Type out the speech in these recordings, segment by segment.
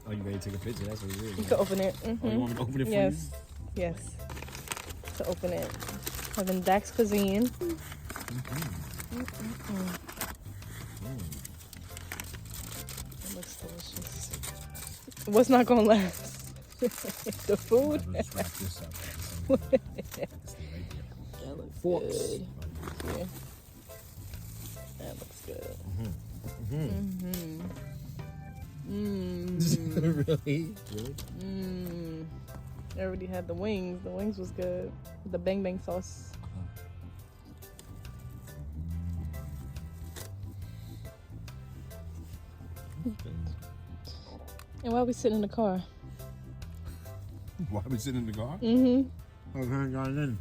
Oh, you ready to take a picture? That's what it is. You can open it. Oh, you want me to open it for Yes. you? Yes. To open it. Having Dax cuisine. It looks delicious. What's not gonna last? The food. Just wrap this up. That looks Forks. good. Yeah. That looks good. Really? I already had the wings. The wings was good. The bang bang sauce. And why are we sitting in the car? Why are we sitting in the car? Mm-hmm. Oh, we haven't gotten in.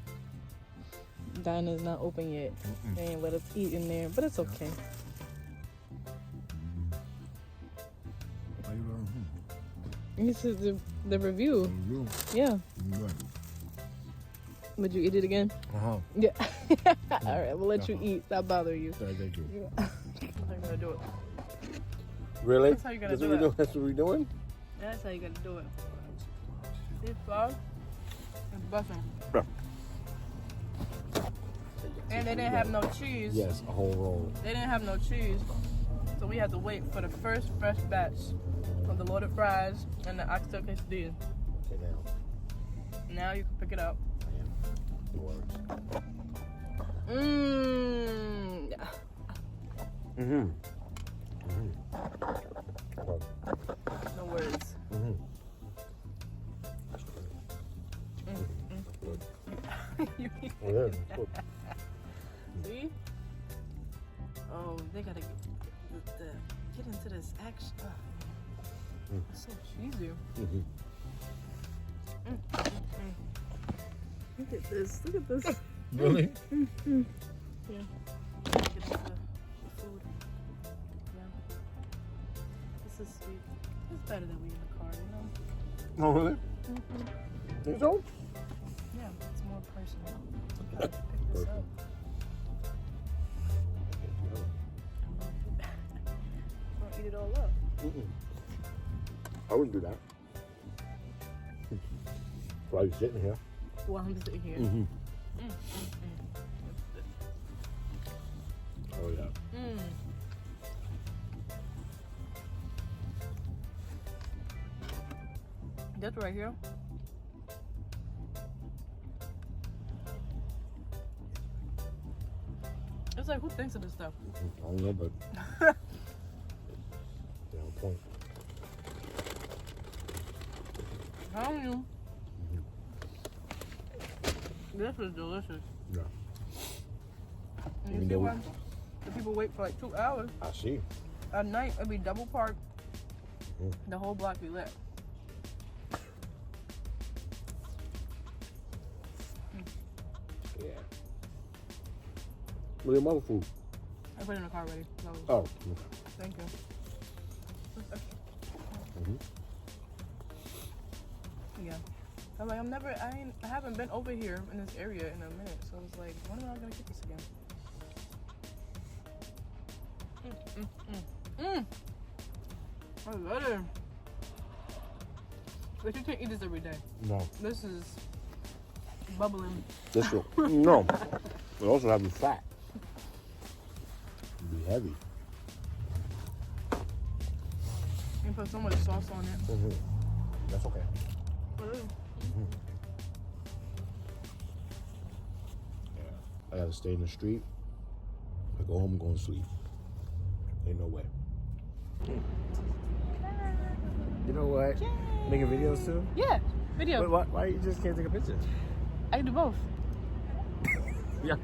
Diner's not open yet. They ain't let us eat in there, but it's okay. This is the review. Yeah. Would you eat it again? Yeah. All right, we'll let you eat. Stop bothering you. Sorry, thank you. That's how you gotta do it. Really? That's how you gotta do it. That's what we're doing? That's how you gotta do it. See, flour and butter. Yeah. And they didn't have no cheese. Yes, a whole roll. They didn't have no cheese, so we had to wait for the first fresh batch of the loaded fries and the Oxtail Quesadillas. Okay, Now you can pick it up. it works. No words. See? Oh, they gotta get into this action. It's so cheesy. Look at this. Look at this. Really? Yeah. Get into the food. Yeah. This is sweet. It's better than we in the car, you know? Oh, really? Think so? Yeah, it's more personal. You gotta pick this up. Don't eat it all up. I wouldn't do that. Why are you sitting here? While I'm sitting here. Oh, yeah. That's right here. It's like, who thinks of this stuff? I don't know, but they're on point. How you? This is delicious. Yeah. And you see why the people wait for like 2 hours? I see. At night, it'd be double parked. The whole block be lit. Yeah. Look at mother food. I put it in the car already. So Oh, okay. thank you. Yeah. I'm like, I haven't been over here in this area in a minute. So I was like, when am I gonna get this again? I love it. But you can't eat this every day. No. This is bubbling. This will, no. It also have the fat. It'll be heavy. You put so much sauce on it. That's okay. Yeah. I gotta stay in the street. I go home and go to sleep. Ain't no way. You know what? Yay. Making videos too? Yeah, video. Why you just can't take a picture? I can do both. Yeah.